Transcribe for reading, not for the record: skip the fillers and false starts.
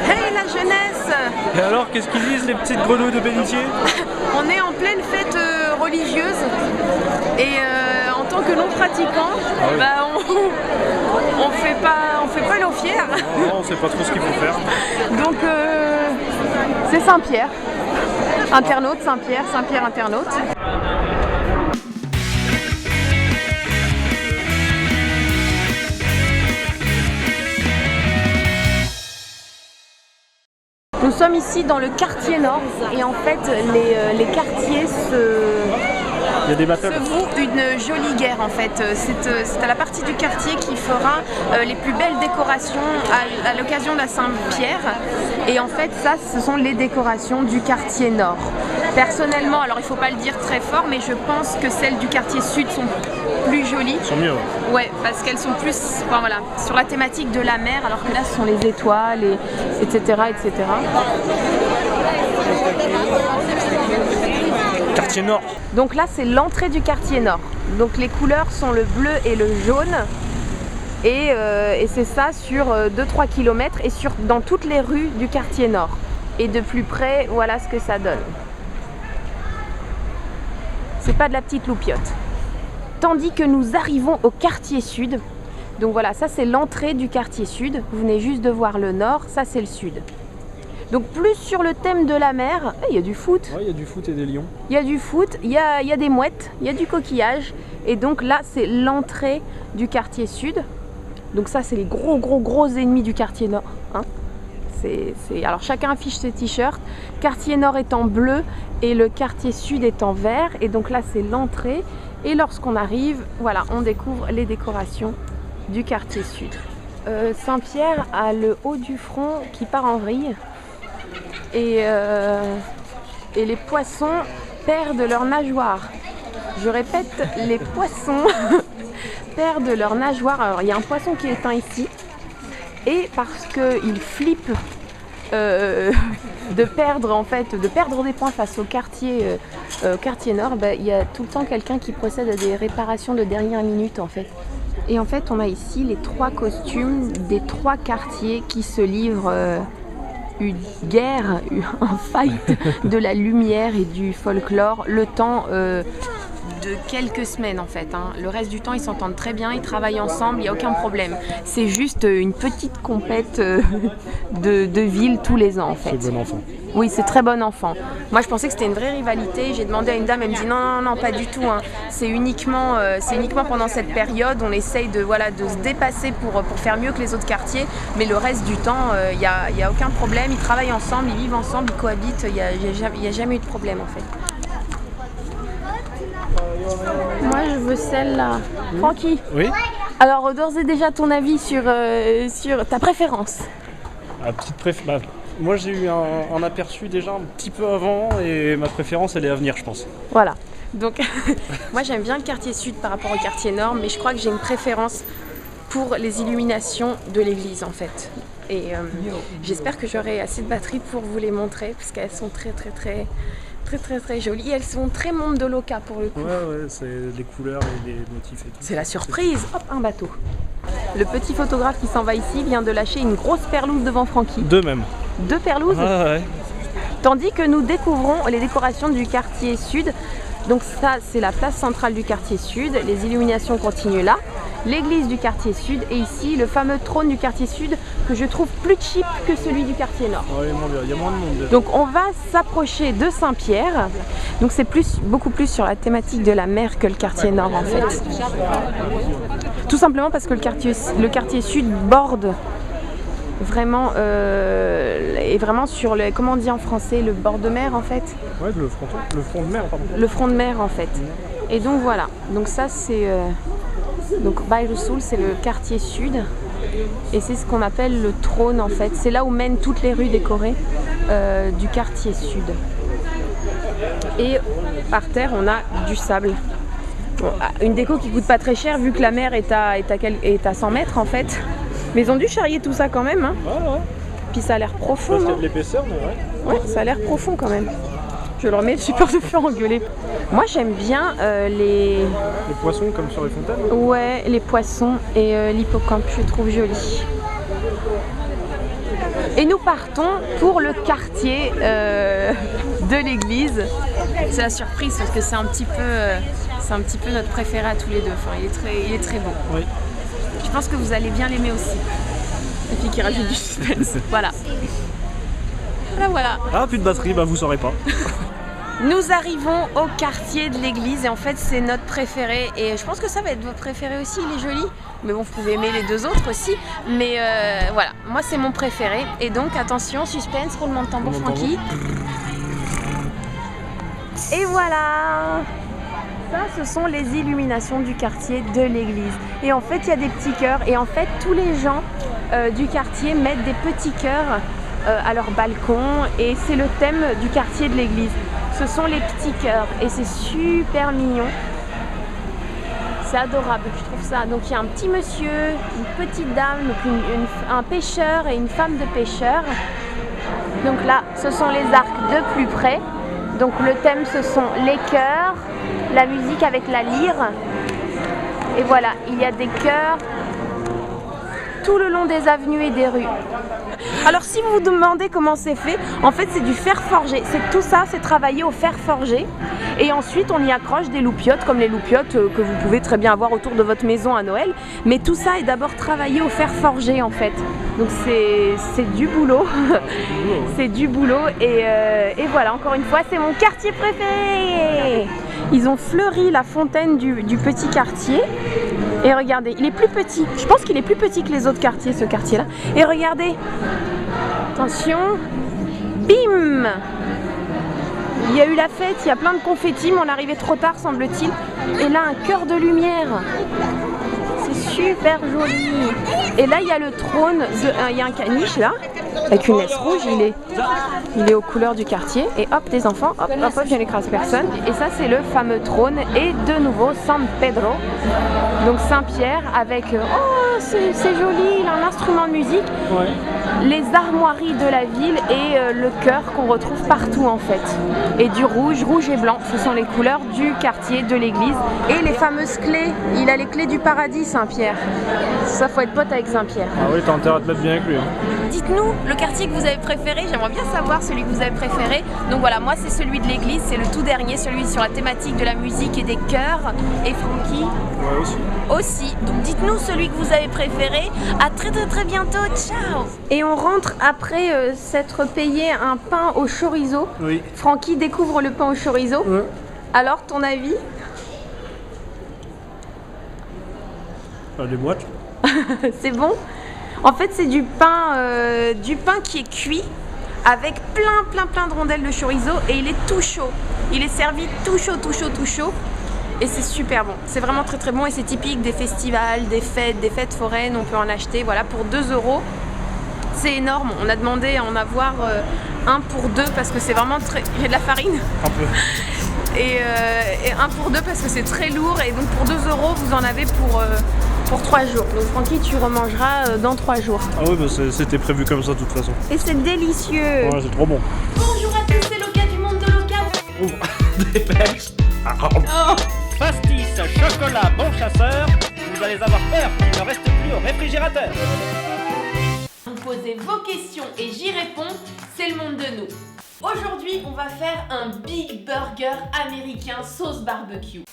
Hey la jeunesse! Et alors, qu'est-ce qu'ils disent les petites grenouilles de bénitier? On est en pleine fête religieuse et en tant que non-pratiquant, oui. on fait pas nos fiers. Non, on sait pas trop ce qu'il faut faire. Donc c'est Saint-Pierre, internaute, Saint-Pierre internaute. Nous sommes ici dans le quartier nord et en fait les quartiers Il y a des battles. se vouent une jolie guerre en fait. C'est à la partie du quartier qui fera les plus belles décorations à l'occasion de la Saint-Pierre. Et en fait ça ce sont les décorations du quartier nord. Personnellement, alors il faut pas le dire très fort, mais je pense que celles du quartier sud sont plus jolies. Elles sont mieux. Ouais, parce qu'elles sont plus voilà, sur la thématique de la mer, alors que là ce sont les étoiles, etc. etc. Quartier nord. Donc là c'est l'entrée du quartier nord. Donc les couleurs sont le bleu et le jaune. Et c'est ça sur 2-3 km et dans toutes les rues du quartier nord. Et de plus près, voilà ce que ça donne. C'est pas de la petite loupiote. Tandis que nous arrivons au quartier sud. Donc voilà, ça c'est l'entrée du quartier sud. Vous venez juste de voir le nord, ça c'est le sud. Donc plus sur le thème de la mer, il y a du foot. Ouais, il y a du foot et des lions. Il y a du foot, il y a des mouettes, il y a du coquillage. Et donc là c'est l'entrée du quartier sud. Donc ça c'est les gros ennemis du quartier nord. Hein. Alors chacun affiche ses t-shirts. Quartier nord est en bleu et le quartier sud est en vert. Et donc là c'est l'entrée. Et lorsqu'on arrive, voilà, on découvre les décorations du quartier sud. Saint-Pierre a le haut du front qui part en vrille. Et les poissons perdent leur nageoire. Je répète, les poissons perdent leur nageoire. Alors il y a un poisson qui est éteint ici. Et parce qu'il flippe de perdre des points face au quartier nord, il y a tout le temps quelqu'un qui procède à des réparations de dernière minute en fait. Et en fait on a ici les 3 costumes des 3 quartiers qui se livrent une guerre, un fight de la lumière et du folklore, le temps de quelques semaines en fait. Hein. Le reste du temps ils s'entendent très bien, ils travaillent ensemble, il n'y a aucun problème. C'est juste une petite compète de ville tous les ans en fait. C'est bon enfant. Oui, c'est très bon enfant. Moi je pensais que c'était une vraie rivalité, j'ai demandé à une dame, elle me dit non, pas du tout. Hein. C'est uniquement pendant cette période, on essaye de se dépasser pour faire mieux que les autres quartiers, mais le reste du temps, il n'y a aucun problème, ils travaillent ensemble, ils vivent ensemble, ils cohabitent, il n'y a jamais eu de problème en fait. Moi je veux celle-là. Francky. Oui. Alors d'ores et déjà ton avis sur ta préférence. Moi j'ai eu un aperçu déjà un petit peu avant et ma préférence elle est à venir je pense. Voilà. Donc moi j'aime bien le quartier sud par rapport au quartier nord, mais je crois que j'ai une préférence pour les illuminations de l'église en fait. Et j'espère que j'aurai assez de batterie pour vous les montrer parce qu'elles sont très jolies. Et elles sont très monde de Loca pour le coup. Ouais, c'est les couleurs et les motifs et tout. C'est la surprise. Hop, un bateau. Le petit photographe qui s'en va ici vient de lâcher une grosse perlouse devant Francky. 2 même. 2 perlouses. Ah ouais. Tandis que nous découvrons les décorations du quartier sud. Donc ça c'est la place centrale du quartier sud, les illuminations continuent là, l'église du quartier sud et ici le fameux trône du quartier sud que je trouve plus cheap que celui du quartier nord. Ouais, il y a moins de monde. Donc on va s'approcher de Saint-Pierre, donc c'est beaucoup plus sur la thématique de la mer que le quartier nord en fait. Tout simplement parce que le quartier sud borde vraiment est vraiment sur le, comment on dit en français, le bord de mer en fait. Ouais, le front de mer pardon. Le front de mer en fait. Et donc voilà, donc ça c'est donc Bairro Sul, c'est le quartier sud et c'est ce qu'on appelle le trône en fait. C'est là où mènent toutes les rues décorées du quartier sud. Et par terre on a du sable. Bon, une déco qui coûte pas très cher vu que la mer est à 100 mètres en fait. Mais ils ont dû charrier tout ça quand même. Hein. Ouais. Puis ça a l'air profond. Parce qu'il y a de l'épaisseur, mais ouais. Ouais, ça a l'air profond quand même. Je le remets, j'ai peur de faire engueuler. Moi j'aime bien les poissons comme sur les fontaines. Ouais, les poissons et l'hippocampe, je trouve joli. Et nous partons pour le quartier de l'église. C'est la surprise parce que c'est un petit peu notre préféré à tous les deux. Enfin, il est très beau. Oui. Je pense que vous allez bien l'aimer aussi. Et puis qui rajoute du suspense. Voilà. Voilà. Ah, plus de batterie, bah vous saurez pas. Nous arrivons au quartier de l'église et en fait c'est notre préféré et je pense que ça va être votre préféré aussi, il est joli. Mais bon, vous pouvez aimer les deux autres aussi. Mais voilà, moi c'est mon préféré. Et donc attention, suspense, roulement de tambour Francky. Et voilà. Ça, ce sont les illuminations du quartier de l'église. Et en fait, il y a des petits cœurs. Et en fait, tous les gens du quartier mettent des petits cœurs à leur balcon. Et c'est le thème du quartier de l'église. Ce sont les petits cœurs. Et c'est super mignon. C'est adorable, je trouve ça. Donc, il y a un petit monsieur, une petite dame, donc un pêcheur et une femme de pêcheur. Donc là, ce sont les arcs de plus près. Donc le thème, ce sont les chœurs, la musique avec la lyre. Et voilà, il y a des chœurs tout le long des avenues et des rues. Alors si vous vous demandez comment c'est fait, en fait c'est du fer forgé. C'est tout ça, c'est travaillé au fer forgé. Et ensuite on y accroche des loupiottes, comme les loupiottes que vous pouvez très bien avoir autour de votre maison à Noël. Mais tout ça est d'abord travaillé au fer forgé en fait. Donc c'est du boulot. C'est du boulot et voilà, encore une fois, c'est mon quartier préféré. Ils ont fleuri la fontaine du petit quartier. Et regardez, il est plus petit. Je pense qu'il est plus petit que les autres quartiers, ce quartier-là. Et regardez. Attention. Bim! Il y a eu la fête, il y a plein de confettis, mais on arrivait trop tard, semble-t-il. Et là, un cœur de lumière. C'est super joli. Et là, il y a le trône, il y a un caniche là, avec une laisse rouge, il est aux couleurs du quartier. Et hop, les enfants, hop, hop, hop, je n'écrase personne. Et ça, c'est le fameux trône. Et de nouveau, San Pedro, donc Saint-Pierre, avec, oh, c'est joli, il a un instrument de musique. Ouais. Les armoiries de la ville et le chœur qu'on retrouve partout en fait. Et du rouge, rouge et blanc, ce sont les couleurs du quartier de l'église. Et les fameuses clés, il a les clés du paradis Saint-Pierre. Ça, faut être pote avec Saint-Pierre. Ah oui, t'as intérêt à te mettre bien avec lui. Hein. Dites-nous le quartier que vous avez préféré, j'aimerais bien savoir celui que vous avez préféré. Donc voilà, moi c'est celui de l'église, c'est le tout dernier, celui sur la thématique de la musique et des chœurs. Et Francky ouais, aussi. Donc dites-nous celui que vous avez préféré. À très très très bientôt, ciao. Et on rentre après s'être payé un pain au chorizo. Oui. Francky découvre le pain au chorizo. Ouais. Alors, ton avis? Les boîtes. C'est bon? En fait, c'est du pain qui est cuit avec plein de rondelles de chorizo et il est tout chaud. Il est servi tout chaud. Et c'est super bon. C'est vraiment très très bon et c'est typique des festivals, des fêtes foraines. On peut en acheter, voilà, pour 2 €. C'est énorme. On a demandé à en avoir un pour 2 parce que c'est vraiment très... J'ai de la farine. Un peu. Et un pour 2 parce que c'est très lourd. Et donc pour 2 €, vous en avez pour 3 jours. Donc Francky, tu remangeras dans 3 jours. Ah oui, bah c'était prévu comme ça de toute façon. Et c'est délicieux. Ouais, c'est trop bon. Bonjour à tous, c'est Loca du monde de Loca. Ouvre des pêches. Oh. Pastis, chocolat, bon chasseur, vous allez avoir peur qu'il ne reste plus au réfrigérateur. Vous posez vos questions et j'y réponds, c'est le monde de nous. Aujourd'hui, on va faire un Big Burger américain sauce barbecue.